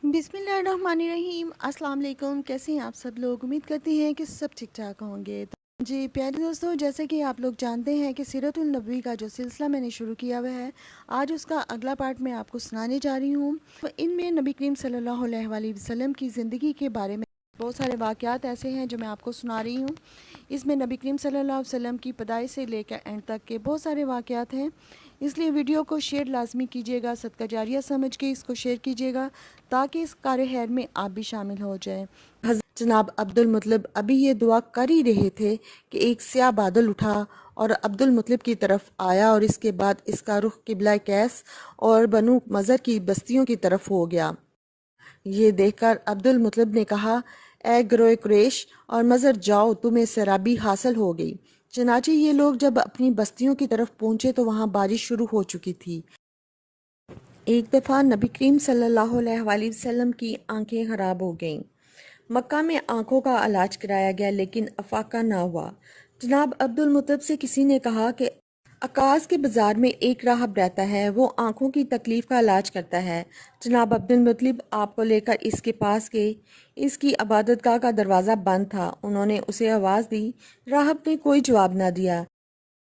बिस्मिल्लाहिर्रहमानिर्रहीम। अस्सलाम वालेकुम। कैसे हैं आप सब लोग? उम्मीद करती हैं कि सब ठीक ठाक होंगे। जी प्यारे दोस्तों, जैसे कि आप लोग जानते हैं कि सीरतुल नबवी का जो सिलसिला मैंने शुरू किया हुआ है, आज उसका अगला पार्ट मैं आपको सुनाने जा रही हूँ। तो इनमें नबी करीम सल्लल्लाहु अलैहि वसल्लम की ज़िंदगी के बारे में बहुत सारे वाक़यात ऐसे हैं जो मैं आपको सुना रही हूँ। इसमें नबी करीम सल्लल्लाहु अलैहि वसल्लम की पैदाइश से लेकर एंड तक के बहुत सारे वाक़यात हैं, इसलिए वीडियो को शेयर लाजमी कीजिएगा। सदका जारिया समझ के इसको शेयर कीजिएगा ताकि इस कार्य खैर में आप भी शामिल हो जाएं। हज़रत जनाब अब्दुल मुत्तलिब अभी ये दुआ कर ही रहे थे कि एक स्याह बादल उठा और अब्दुल मुत्तलिब की तरफ आया और इसके बाद इसका रुख किबला कैस और बनु मज़र की बस्तियों की तरफ हो गया। ये देखकर अब्दुल मुत्तलिब ने कहा, ए गिरोए कुरैश और मज़र जाओ, तुम्हें सराबी हासिल हो गई। चनाचे ये लोग जब अपनी बस्तियों की तरफ पहुंचे तो वहां बारिश शुरू हो चुकी थी। एक दफ़ा नबी करीम सल्लल्लाहु अलैहि वसल्लम की आंखें ख़राब हो गईं। मक्का में आंखों का इलाज कराया गया लेकिन अफाका ना हुआ। जनाब अब्दुल मुत्तलिब से किसी ने कहा कि अकास के बाज़ार में एक राहब रहता है, वो आंखों की तकलीफ़ का इलाज करता है। जनाब अब्दुल मुत्तलिब आपको लेकर इसके पास गए। इसकी इबादतगाह का दरवाज़ा बंद था। उन्होंने उसे आवाज़ दी। राहब ने कोई जवाब ना दिया।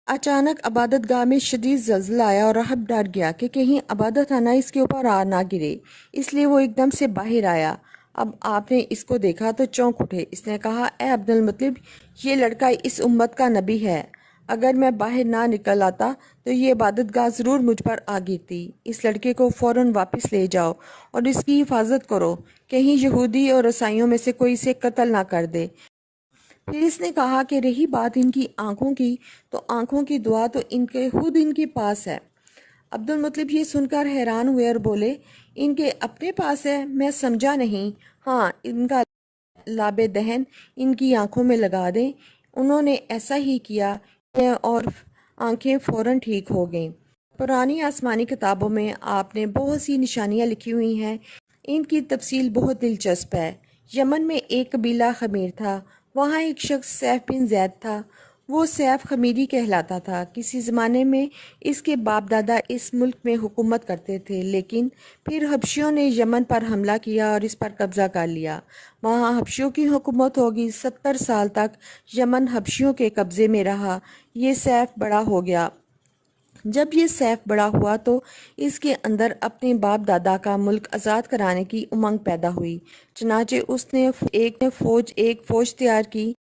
अचानक इबादतगाह में शदीद ज़लज़ला आया और राहब डर गया कि कहीं इबादत खाना इसके ऊपर आ ना गिरे, इसलिए वो एकदम से बाहर आया। अब आपने इसको देखा तो चौंक उठे। इसने कहा, ए अब्दुल मुत्तलिब, ये लड़का इस उम्मत का नबी है। अगर मैं बाहर ना निकल आता तो ये इबादतगाह ज़रूर मुझ पर आ गिरती। इस लड़के को फ़ौरन वापस ले जाओ और इसकी हिफाजत करो, कहीं यहूदी और ईसाइयों में से कोई इसे कत्ल ना कर दे। फिर इसने कहा कि रही बात इनकी आंखों की, तो आंखों की दुआ तो इनके खुद इनके पास है। अब्दुल मुत्तलिब ये सुनकर हैरान हुए और बोले, इनके अपने पास है? मैं समझा नहीं। हाँ, इनका लाबे दहन इनकी आंखों में लगा दें। उन्होंने ऐसा ही किया और आंखें फ़ौरन ठीक हो गईं। पुरानी आसमानी किताबों में आपने बहुत सी निशानियाँ लिखी हुई हैं। इनकी तफसील बहुत दिलचस्प है। यमन में एक कबीला खमीर था। वहाँ एक शख्स सैफ बिन जैद था। वो सैफ खमीरी कहलाता था। किसी ज़माने में इसके बाप दादा इस मुल्क में हुकूमत करते थे, लेकिन फिर हबशियों ने यमन पर हमला किया और इस पर कब्ज़ा कर लिया। वहाँ हबशियों की हुकूमत होगी। 70 साल तक यमन हबशियों के कब्ज़े में रहा। ये सैफ बड़ा हो गया। जब ये सैफ बड़ा हुआ तो इसके अंदर अपने बाप दादा का मुल्क आज़ाद कराने की उमंग पैदा हुई। चनाचे उसने एक फ़ौज तैयार की।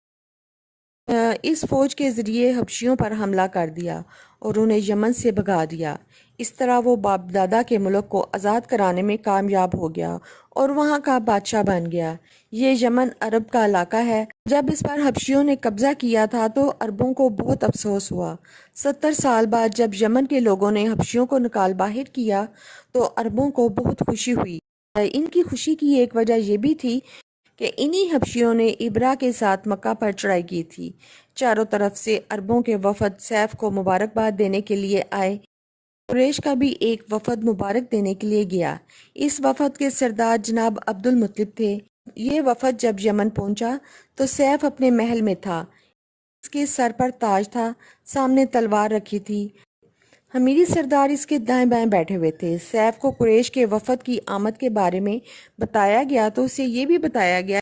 इस फ़ौज के ज़रिए हबशियों पर हमला कर दिया और उन्हें यमन से भगा दिया। इस तरह वो बाप दादा के मुल्क को आज़ाद कराने में कामयाब हो गया और वहाँ का बादशाह बन गया। ये यमन अरब का इलाका है। जब इस पर हबशियों ने कब्ज़ा किया था तो अरबों को बहुत अफसोस हुआ। 70 साल बाद जब यमन के लोगों ने हबशियों को निकाल बाहर किया तो अरबों को बहुत खुशी हुई। इनकी खुशी की एक वजह यह भी थी कि इन्हीं हबशियों ने इब्रा के साथ मक्का पर चढ़ाई की थी। चारों तरफ से अरबों के वफद सैफ को मुबारकबाद देने के लिए आए। कुरैश का भी एक वफद मुबारक देने के लिए गया। इस वफद के सरदार जनाब अब्दुल मुत्तलिब थे। ये वफद जब यमन पहुंचा तो सैफ अपने महल में था। इसके सर पर ताज था, सामने तलवार रखी थी। हमीरी सरदार इसके दाएं बाएं बैठे हुए थे। सैफ को कुरैश के वफद की आमद के बारे में बताया गया तो उसे ये भी बताया गया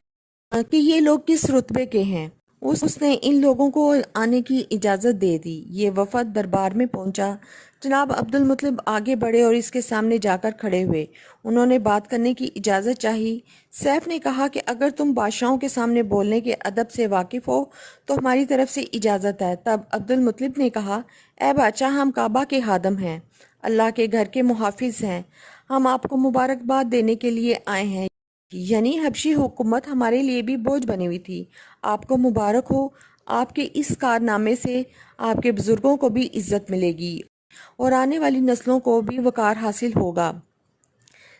कि ये लोग किस रुतबे के हैं। उसने इन लोगों को आने की इजाज़त दे दी। ये वफद दरबार में पहुंचा। जनाब अब्दुल मुत्तलिब आगे बढ़े और इसके सामने जाकर खड़े हुए। उन्होंने बात करने की इजाज़त चाही। सैफ ने कहा कि अगर तुम बादशाहों के सामने बोलने के अदब से वाकिफ़ हो तो हमारी तरफ से इजाज़त है। तब अब्दुल मुत्तलिब ने कहा, ए बादशाह, हम काबा के खादम हैं, अल्लाह के घर के मुहाफिज हैं। हम आपको मुबारकबाद देने के लिए आए हैं। यानी हबशी हुकूमत हमारे लिए भी बोझ बनी हुई थी। आपको मुबारक हो। आपके इस कारनामे से आपके बुजुर्गों को भी इज्जत मिलेगी और आने वाली नस्लों को भी वकार हासिल होगा।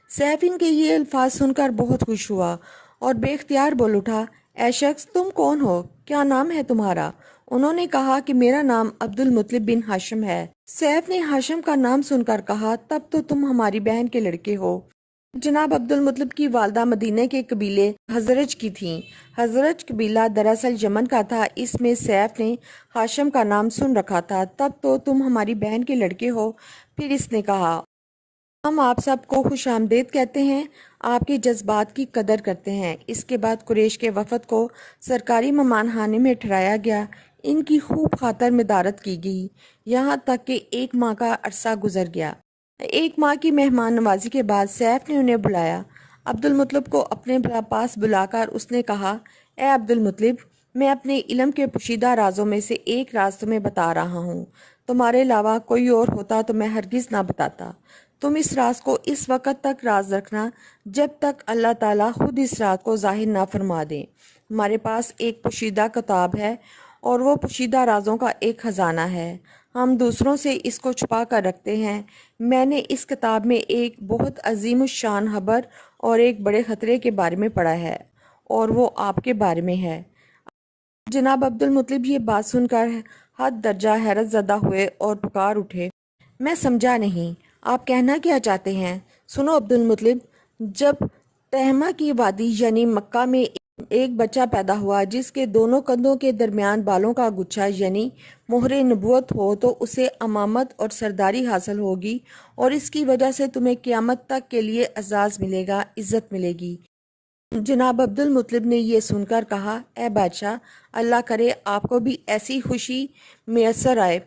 सैफिन के ये अल्फाज सुनकर बहुत खुश हुआ और बेख्तियार बोल उठा, ए शख्स, तुम कौन हो? क्या नाम है तुम्हारा? उन्होंने कहा कि मेरा नाम अब्दुल मुत्तलिब बिन हाशिम है। सैफ ने हाशिम का नाम सुनकर कहा, तब तो तुम हमारी बहन के लड़के हो। जनाब अब्दुल मुत्तलिब की वालदा मदीने के कबीले हजरज की थीं। हजरज कबीला दरअसल यमन का था। इसमें सैफ ने हाशिम का नाम सुन रखा था। तब तो तुम हमारी बहन के लड़के हो। फिर इसने कहा, हम आप सबको खुश आमदेद कहते हैं। آپ کے جذبات کی قدر کرتے ہیں۔ اس کے بعد قریش کے وفد کو سرکاری مہمان خانے میں ٹھہرایا گیا۔ ان کی خوب خاطر مدارت کی گئی، یہاں تک کہ 1 ماہ کا عرصہ گزر گیا۔ 1 ماہ کی مہمان نوازی کے بعد سیف نے انہیں بلایا۔ عبد المطلب کو اپنے پاس بلا کر اس نے کہا، اے عبد المطلب، میں اپنے علم کے پوشیدہ رازوں میں سے ایک راز تمہیں بتا رہا ہوں۔ تمہارے علاوہ کوئی اور ہوتا تو میں ہرگز نہ بتاتا۔ تم اس راز کو اس وقت تک راز رکھنا جب تک اللہ تعالیٰ خود اس راز کو ظاہر نہ فرما دے۔ ہمارے پاس ایک پوشیدہ کتاب ہے اور وہ پوشیدہ رازوں کا ایک خزانہ ہے۔ ہم دوسروں سے اس کو چھپا کر رکھتے ہیں۔ میں نے اس کتاب میں ایک بہت عظیم الشان خبر اور ایک بڑے خطرے کے بارے میں پڑھا ہے، اور وہ آپ کے بارے میں ہے۔ جناب عبد المطلب یہ بات سن کر حد درجہ حیرت زدہ ہوئے اور پکار اٹھے، میں سمجھا نہیں، آپ کہنا کیا چاہتے ہیں؟ سنو عبد المطلب، جب تہمہ کی وادی یعنی مکہ میں ایک بچہ پیدا ہوا جس کے دونوں کندھوں کے درمیان بالوں کا گچھا یعنی مہر نبوت ہو، تو اسے امامت اور سرداری حاصل ہوگی، اور اس کی وجہ سے تمہیں قیامت تک کے لیے اعزاز ملے گا، عزت ملے گی۔ جناب عبد المطلب نے یہ سن کر کہا، اے بادشاہ، اللہ کرے آپ کو بھی ایسی خوشی میسر آئے۔